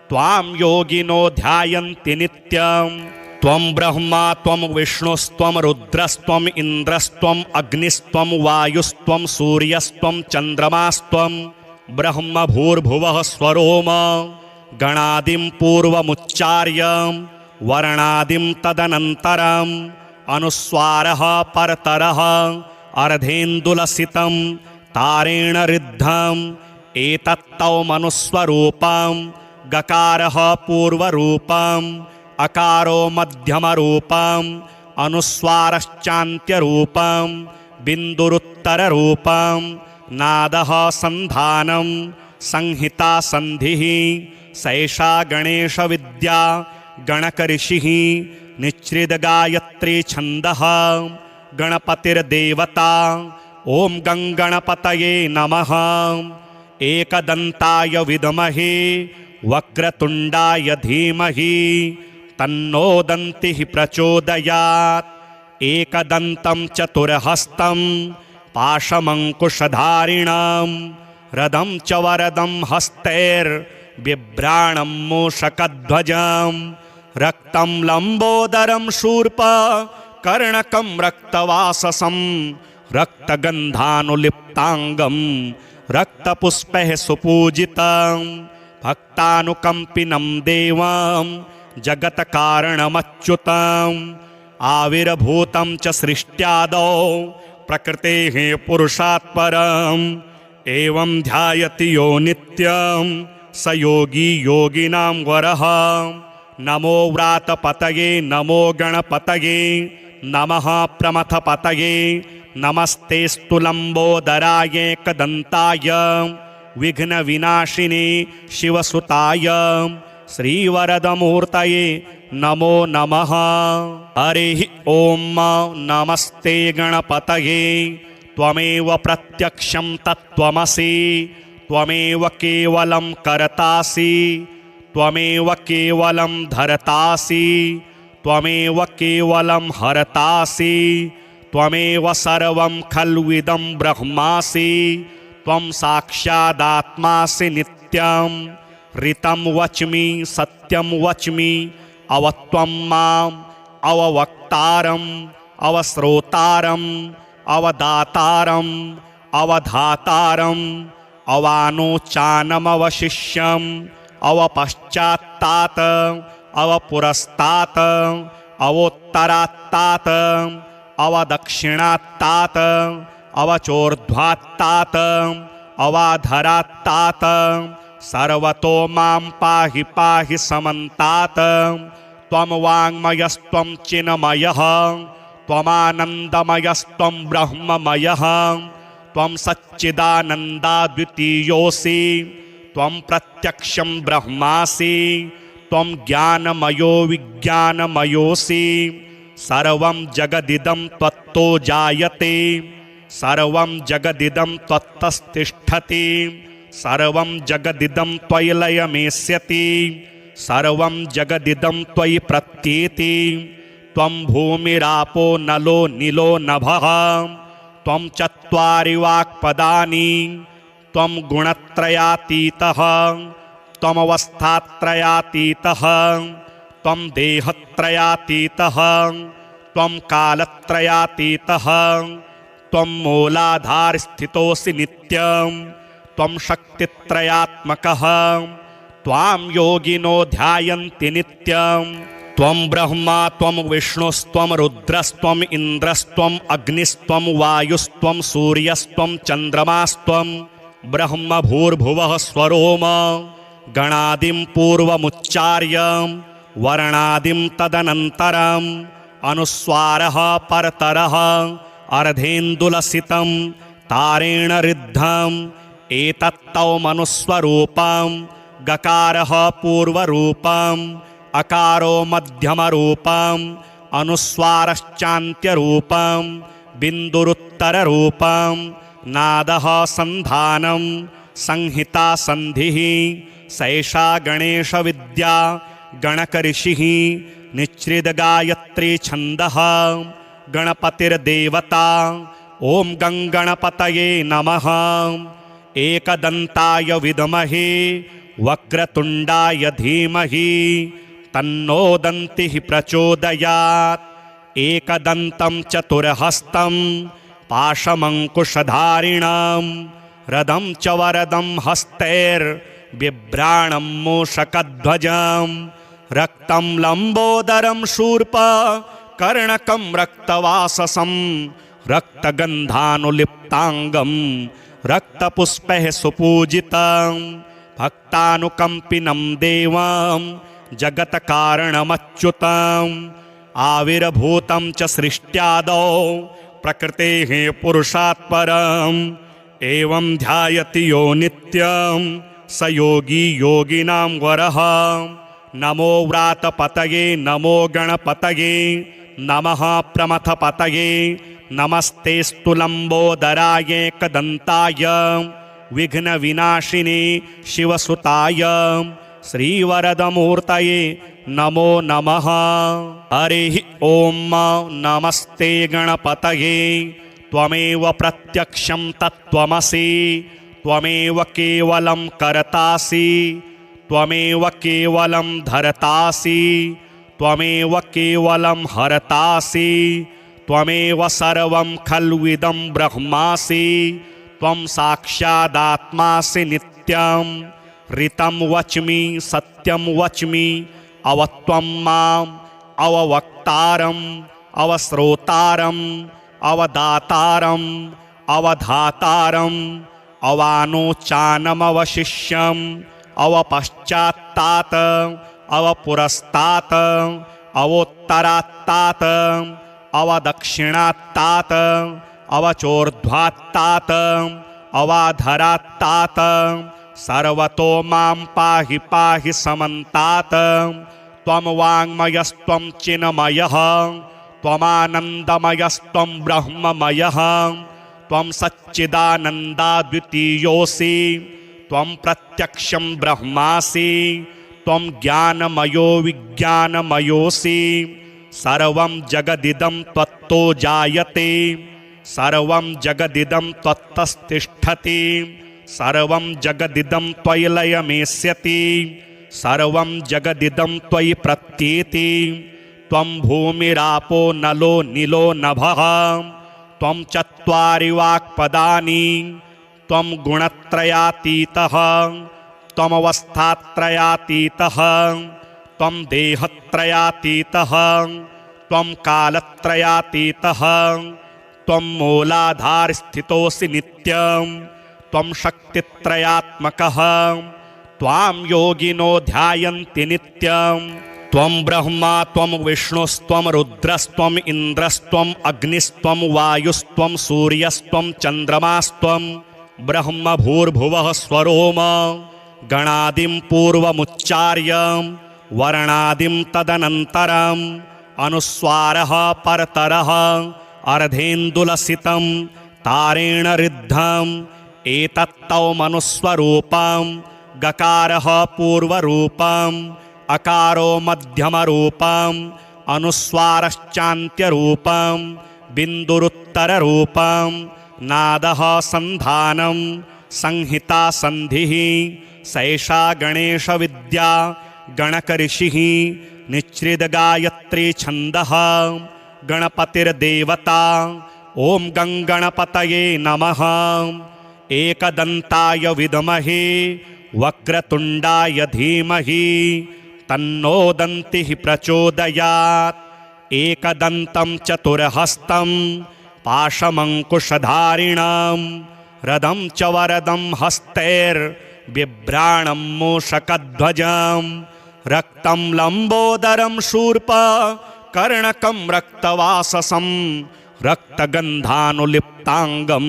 त्वां योगिनो ध्यायन्ति नित्यं त्वं ब्रह्मा त्वं विष्णुस्त्वं रुद्रस्त्वम् इन्द्रस्त्वम् अग्निस्त्वं वायुस्त्वं सूर्यस्त्वं चन्द्रमास्त्वं ब्रह्म भूर्भुवः स्वरोम गणादिं पूर्वमुच्चार्य वर्णादिं तदनन्तरम् अनुस्वारः परतरः अर्धेन्दुलसितं तारेण ऋद्धम् एतत्तौ मनुस्वरूपं गकारः पूर्वरूपम् अकारो मध्यमरूपम् अनुस्वारश्चान्त्यरूपम् बिन्दुरुत्तररूपम् नादः सन्धानं संहिता सन्धिः सैषा गणेशविद्या गणकऋषिः निच्छ्रितगायत्री छन्दः गणपतिर्देवता ॐ गङ्गणपतये नमः। एकदन्ताय विद्महे वक्रतुण्डाय धीमहि तन्नो दन्तिः प्रचोदयात्। एकदन्तं चतुर्हस्तं पाशमङ्कुशधारिणां रदं च वरदं हस्तैर्बिभ्राणं मूषकध्वजं रक्तं लम्बोदरं शूर्पकर्णकं रक्तवाससं रक्तगन्धानुलिप्ताङ्गं रक्तपुष्पैः सुपूजितं भक्तानुकम्पिनं देवं जगत्कारणमच्युतम् आविर्भूतं च सृष्ट्यादौ प्रकृतेः पुरुषात् परम् एवं ध्यायति यो नित्यं स योगी योगिनां वरः। नमो व्रातपतये नमो गणपतये नमः प्रमथपतये नमस्तेस्तु लम्बोदराय एकदन्ताय विघ्नविनाशिने शिवसुताय श्रीवरदमूर्तये नमो नमः। हरिः ॐ नमस्ते गणपतये त्वमेव प्रत्यक्षं तत्त्वमसि त्वमेव केवलं कर्तासि त्वमेव केवलं धर्तासि त्वमेव केवलं हर्तासि त्वमेव सर्वं खल्विदं ब्रह्मासि त्वं साक्षादात्मासि नित्यं ऋतं वच्मि सत्यं वच्मि अवत्वं माम् अववक्तारम् अवश्रोतारम् अवदातारम् अवधातारम् अवानोचानमवशिष्यम् अवपश्चात्तात् अवपुरस्तात् अवोत्तरात्तात् अवदक्षिणात्तात् अवचोर्ध्वात्तात् अवाधरात्तात् सर्वतो मां पाहि पाहि समन्तात् त्वं वाङ्मयस्त्वं चिन्मयः त्वमानन्दमयस्त्वं ब्रह्ममयः त्वं सच्चिदानन्दाद्वितीयोऽसि त्वं प्रत्यक्षं ब्रह्मासि त्वं ज्ञानमयो विज्ञानमयोऽसि सर्वं जगदिदं त्वत्तो जायते सर्वं जगदिदं त्वत्तस्तिष्ठति सर्वं जगदिदं त्वयि लयमेष्यति सर्वं जगदिदं त्वयि प्रत्येति त्वं भूमिरापो नलो नीलो नभः त्वं चत्वारि वाक्पदानि त्वं गुणत्रयातीतः त्वमवस्थात्रयातीतः त्वं देहत्रयातीतः त्वं कालत्रयातीतः त्वं मूलाधारस्थितोऽसि नित्यं त्वं शक्तित्रयात्मकः त्वां योगिनो ध्यायन्ति नित्यं त्वं ब्रह्मा त्वं विष्णुस्त्वं रुद्रस्त्वम् इन्द्रस्त्वम् अग्निस्त्वं वायुस्त्वं सूर्यस्त्वं चन्द्रमास्त्वं ब्रह्म भूर्भुवः स्वरोम गणादिं पूर्वमुच्चार्य वर्णादिं तदनन्तरम् अनुस्वारः परतरः अर्धेन्दुलसितं तारेण ऋद्धम् एतत्तौ मनुस्वरूपं गकारः पूर्वरूपम् अकारो मध्यमरूपम् अनुस्वारश्चान्त्यरूपम् बिन्दुरुत्तररूपम् नादः सन्धानं संहिता सन्धिः सैषा गणेशविद्या गणकऋषिः निच्छ्रितगायत्री छन्दः गणपतिर्देवता ॐ गङ्गणपतये नमः। एकदन्ताय विद्महे वक्रतुण्डाय धीमहि तन्नो दन्तिः प्रचोदयात्। एकदन्तं चतुर्हस्तं पाशमङ्कुशधारिणं रदं च वरदं हस्तैर्बिभ्राणं मूषकध्वजं रक्तं लम्बोदरं शूर्पकर्णकं रक्तवाससं रक्तगन्धानुलिप्ताङ्गं रक्तपुष्पैः सुपूजितं भक्तानुकम्पिनं देवं जगत्कारणमच्युतम् आविर्भूतं च सृष्ट्यादौ प्रकृतेः पुरुषात् परम् एवं ध्यायति यो नित्यं स योगी योगिनां वरः। नमो व्रातपतये नमो गणपतये नमः प्रमथपतये नमस्तेस्तु लम्बोदराय एकदन्ताय विघ्नविनाशिने शिवसुताय श्रीवरदमूर्तये नमो नमः। हरिः ॐ नमस्ते गणपतये त्वमेव प्रत्यक्षं तत्त्वमसि त्वमेव केवलं कर्तासि त्वमेव केवलं धर्तासि त्वमेव केवलं हर्तासि त्वमेव सर्वं खल्विदं ब्रह्मासि त्वं साक्षादात्मासि नित्यं ऋतं वच्मि सत्यं वच्मि अवत्वं माम् अववक्तारम् अवश्रोतारम् अवदातारम् अवधातारम् अवानोचानमवशिष्यम् अवपश्चात्तात् अवपुरस्तात् अवोत्तरात्तात् अवदक्षिणात्तात् अवचोर्ध्वात्तात् अवाधरात्तात सर्वतो मां पाहि पाहि समन्तात त्वं वाङ्मयस्त्वं चिन्मयः त्वमानन्दमयस्त्वं ब्रह्ममयः त्वं सच्चिदानन्दाद्वितीयोऽसि त्वं प्रत्यक्षं ब्रह्मासि त्वं ज्ञानमयो विज्ञानमयोऽसि सर्वं जगदिदं त्वत्तो जायते सर्वं जगदिदं त्वत्तस्तिष्ठति सर्वं जगदिदं त्वयि लयमेष्यति सर्वं जगदिदं त्वयि प्रत्येति त्वं भूमिरापो नलो नीलो नभः त्वं चत्वारि वाक्पदानि त्वं गुणत्रयातीतः त्वमवस्थात्रयातीतः त्वं देहत्रयातीतः त्वं कालत्रयातीतः त्वं मूलाधारस्थितोऽसि नित्यं त्वं शक्तित्रयात्मकः त्वां योगिनो ध्यायन्ति नित्यं त्वं ब्रह्मा त्वं विष्णुस्त्वं रुद्रस्त्वम् इन्द्रस्त्वम् अग्निस्त्वं वायुस्त्वं सूर्यस्त्वं चन्द्रमास्त्वं ब्रह्म भूर्भुवः स्वरोम गणादिं पूर्वमुच्चार्य वर्णादिं तदनन्तरम् अनुस्वारः परतरः अर्धेन्दुलसितं तारेण ऋद्धम् एतत्तौ मनुस्वरूपं गकारः पूर्वरूपम् अकारो मध्यमरूपम् अनुस्वारश्चान्त्यरूपम् बिन्दुरुत्तररूपम् नादः सन्धानं संहिता सन्धिः सैषा गणेशविद्या गणकऋषिः निच्छ्रितगायत्री छन्दः गणपतिर्देवता ॐ गङ्गणपतये नमः एकदन्ताय विद्महे वक्रतुण्डाय धीमहि तन्नो दन्तिः प्रचोदयात् एकदन्तं चतुर्हस्तं पाशमङ्कुशधारिणं रदं च वरदं हस्तैर्बिभ्राणं मूषकध्वजं रक्तं लम्बोदरं शूर्पकर्णकं रक्तवाससं रक्तगन्धानुलिप्ताङ्गं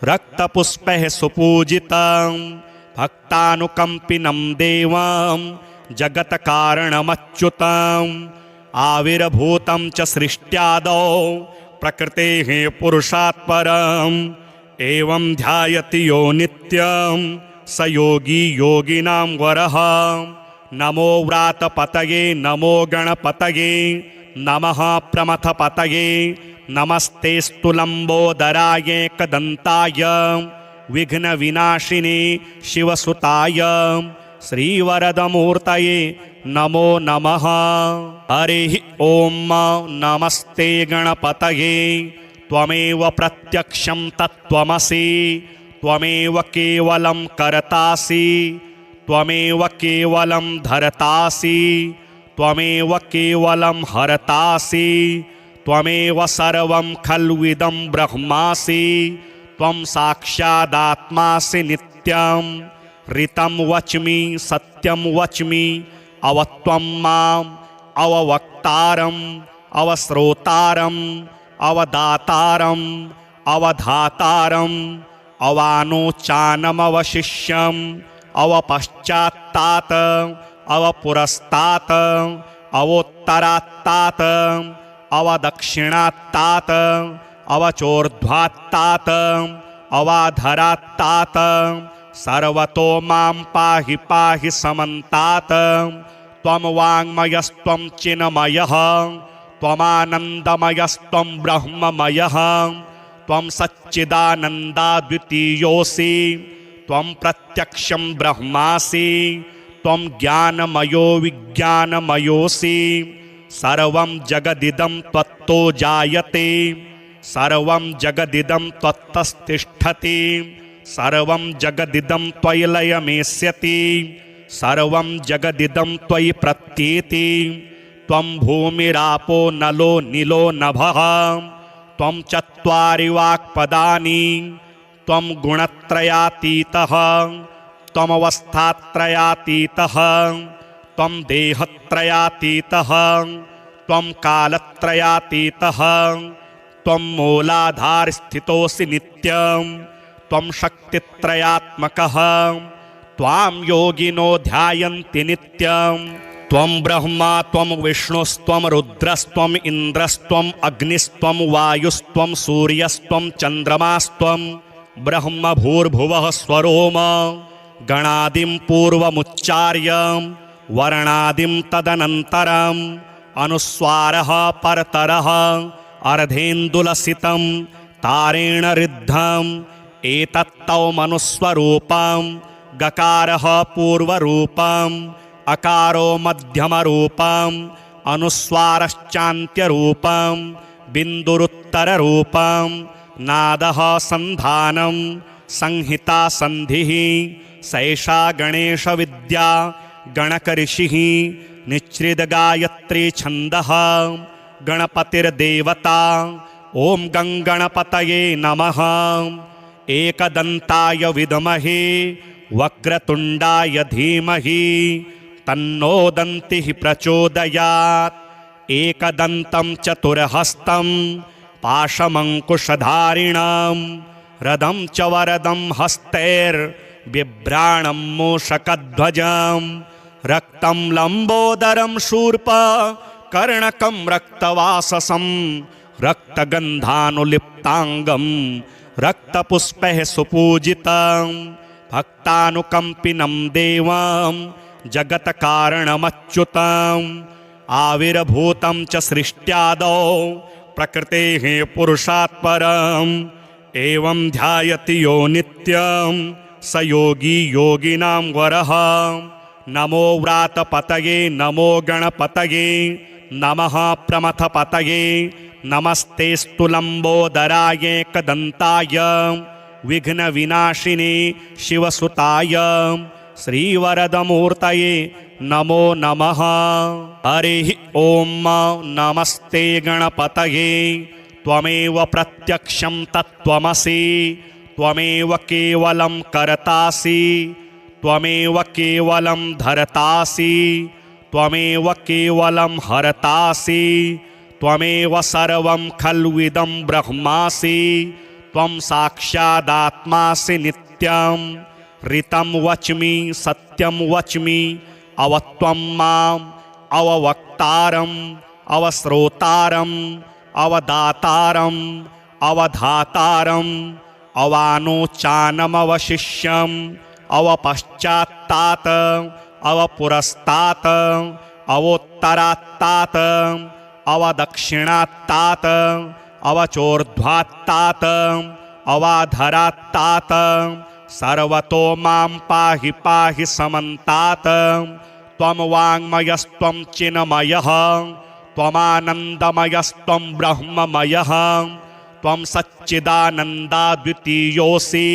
रक्तपुष्पैः सुपूजितं भक्तानुकम्पिनं देवं जगत्कारणमच्युतम् आविर्भूतं च सृष्ट्यादौ प्रकृतेः पुरुषात् परम् एवं ध्यायति यो नित्यं स योगी योगिनां वरः नमो व्रातपतये नमो गणपतये नमः प्रमथपतये नमस्तेस्तु लम्बोदराय एकदन्ताय विघ्नविनाशिने शिवसुताय श्रीवरदमूर्तये नमो नमः। हरिः ॐ नमस्ते गणपतये त्वमेव प्रत्यक्षं तत्त्वमसि त्वमेव केवलं कर्तासि त्वमेव केवलं धर्तासि त्वमेव केवलं हरतासि त्वमेव सर्वं खल्विदं ब्रह्मासि त्वं साक्षादात्मासि नित्यं ऋतं वच्मि सत्यं वच्मि अवत्वं माम् अववक्तारम् अवश्रोतारम् अवदातारम् अवधातारम् अवानोचानमवशिष्यम् अवपश्चात्तात अवपुरस्तात अवोत्तरात्तात अवदक्षिणात्तात अवचोर्ध्वात्तात अवाधरात्तात सर्वतो मां पाहि पाहि समन्तात त्वं वाङ्मयस्त्वं चिन्मयः त्वमानन्दमयस्त्वं ब्रह्ममयः त्वं सच्चिदानन्दाद्वितीयोऽसि त्वं प्रत्यक्षं ब्रह्मासि त्वं ज्ञानमयो विज्ञानमयोऽसि सर्वं जगदिदं त्वत्तो जायते सर्वं जगदिदं त्वत्तस्तिष्ठति सर्वं जगदिदं त्वयि लयमेष्यति सर्वं जगदिदं त्वयि प्रत्येति त्वं भूमिरापो नलो नीलो नभः त्वं चत्वारि वाक्पदानि त्वं गुणत्रयातीतः त्वमवस्थात्रयातीतः त्वं देहत्रयातीतः त्वं कालत्रयातीतः त्वं मूलाधारस्थितोऽसि नित्यं त्वं शक्तित्रयात्मकः त्वां योगिनो ध्यायन्ति नित्यं त्वं ब्रह्मा त्वं विष्णुस्त्वं रुद्रस्त्वम् इन्द्रस्त्वम् अग्निस्त्वं वायुस्त्वं सूर्यस्त्वं चन्द्रमास्त्वं ब्रह्म भूर्भुवः स्वरोम गणादिं पूर्वमुच्चार्य वर्णादिं तदनन्तरम् अनुस्वारः परतरः अर्धेन्दुलसितं तारेण ऋद्धम् एतत्तौ मनुस्वरूपं गकारः पूर्वरूपम् अकारो मध्यमरूपम् अनुस्वारश्चान्त्यरूपम् बिन्दुरुत्तररूपम् नादः सन्धानं संहिता सन्धिः सैषा गणेशविद्या गणकऋषिः निच्छ्रितगायत्री छन्दः गणपतिर्देवता ॐ गङ्गणपतये नमः एकदन्ताय विद्महे वक्रतुण्डाय धीमहि तन्नो दन्तिः प्रचोदयात् एकदन्तं चतुर्हस्तं पाशमङ्कुशधारिणां रदं च वरदं हस्तैर्बिभ्राणं मूषकध्वजं रक्तं लम्बोदरं शूर्पकर्णकं रक्तवाससं रक्तगन्धानुलिप्ताङ्गं रक्तपुष्पैः सुपूजितं भक्तानुकम्पिनं देवं जगत्कारणमच्युतम् आविर्भूतं च सृष्ट्यादौ प्रकृतेः पुरुषात् परम् एवं ध्यायति यो नित्यं स योगी योगिनां वरः नमो व्रातपतये नमो गणपतये नमः प्रमथपतये नमस्तेस्तु लम्बोदराय एकदन्ताय विघ्नविनाशिने शिवसुताय श्रीवरदमूर्तये नमो नमः। हरिः ॐ नमस्ते गणपतये त्वमेव प्रत्यक्षं तत्त्वमसि त्वमेव केवलं कर्तासि त्वमेव केवलं धर्तासि त्वमेव केवलं हर्तासि त्वमेव सर्वं खल्विदं ब्रह्मासि त्वं साक्षादात्मासि नित्यं ऋतं वच्मि सत्यं वच्मि अवत्वं माम् अववक्तारम् अवश्रोतारम् अवदातारम् अवधातारम् अवानोचानमवशिष्यम् अवपश्चात्तात् अवपुरस्तात् अवोत्तरात्तात् अवदक्षिणात्तात् अवचोर्ध्वात्तात् अवाधरात्तात् सर्वतो मां पाहि पाहि समन्तात् त्वं वाङ्मयस्त्वं चिन्मयः त्वमानन्दमयस्त्वं ब्रह्ममयः त्वं सच्चिदानन्दाद्वितीयोऽसि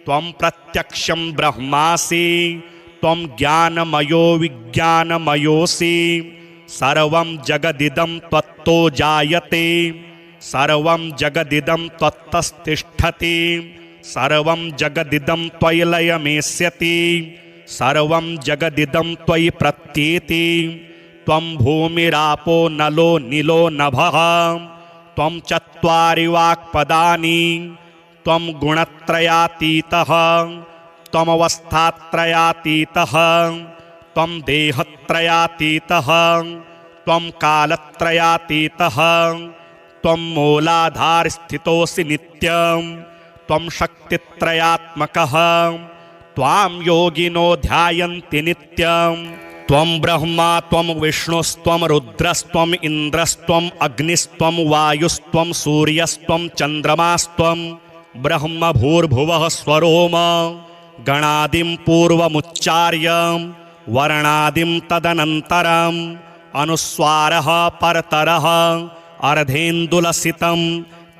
त्वं प्रत्यक्षं ब्रह्मासि त्वं ज्ञानमयो विज्ञानमयोऽसि सर्वं जगदिदं त्वत्तो जायते सर्वं जगदिदं त्वत्तस्तिष्ठति सर्वं जगदिदं त्वयि लयमेष्यति सर्वं जगदिदं त्वयि प्रत्येति त्वं भूमिरापो नलो नीलो नभः त्वं चत्वारि वाक्पदानि त्वं गुणत्रयातीतः त्वमवस्थात्रयातीतः त्वं देहत्रयातीतः त्वं कालत्रयातीतः त्वं मूलाधारस्थितोऽसि नित्यं त्वं शक्तित्रयात्मकः त्वां योगिनो ध्यायन्ति नित्यं त्वं ब्रह्मा त्वं विष्णुस्त्वं रुद्रस्त्वम् इन्द्रस्त्वम् अग्निस्त्वं वायुस्त्वं सूर्यस्त्वं चन्द्रमास्त्वं ब्रह्म भूर्भुवः स्वरोम गणादिं पूर्वमुच्चार्य वर्णादिं तदनन्तरम् अनुस्वारः परतरः अर्धेन्दुलसितं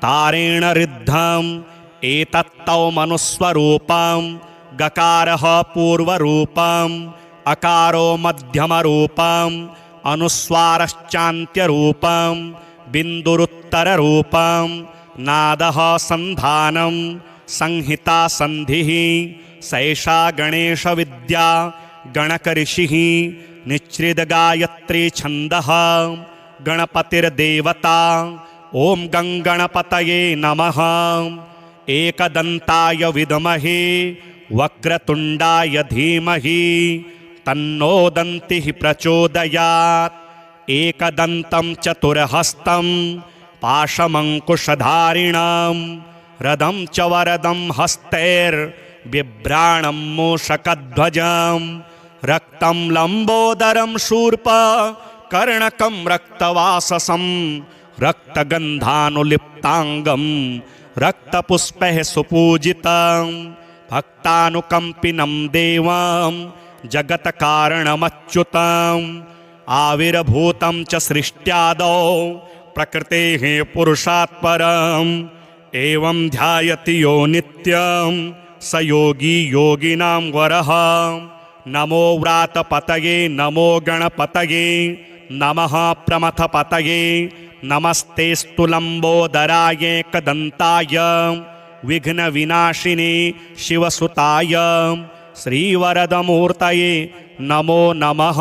तारेण ऋद्धम् एतत्तौ मनुस्वरूपं गकारः पूर्वरूपम् अकारो मध्यमरूपम् अनुस्वारश्चान्त्यरूपम् बिन्दुरुत्तररूपम् नादः सन्धानं संहिता सन्धिः सैषा गणेशविद्या गणकऋषिः निच्छ्रितगायत्री छन्दः गणपतिर्देवता ॐ गङ्गणपतये नमः। एकदन्ताय विद्महे वक्रतुण्डाय धीमहि तन्नो दन्तिः प्रचोदयात्। एकदन्तं चतुर्हस्तं पाशमङ्कुशधारिणं रदं च वरदं हस्तैर्बिभ्राणं मूषकध्वजं रक्तं लम्बोदरं शूर्पकर्णकं रक्तवाससं रक्तगन्धानुलिप्ताङ्गं रक्तपुष्पैः सुपूजितं भक्तानुकम्पिनं देवं जगत्कारणमच्युतम् आविर्भूतं च सृष्ट्यादौ प्रकृतेः पुरुषात् परम् एवं ध्यायति यो नित्यं स योगी योगिनां वरः। नमो व्रातपतये नमो गणपतये नमः प्रमथपतये नमस्तेस्तु लम्बोदराय एकदन्ताय विघ्नविनाशिने शिवसुताय श्रीवरदमूर्तये नमो नमः।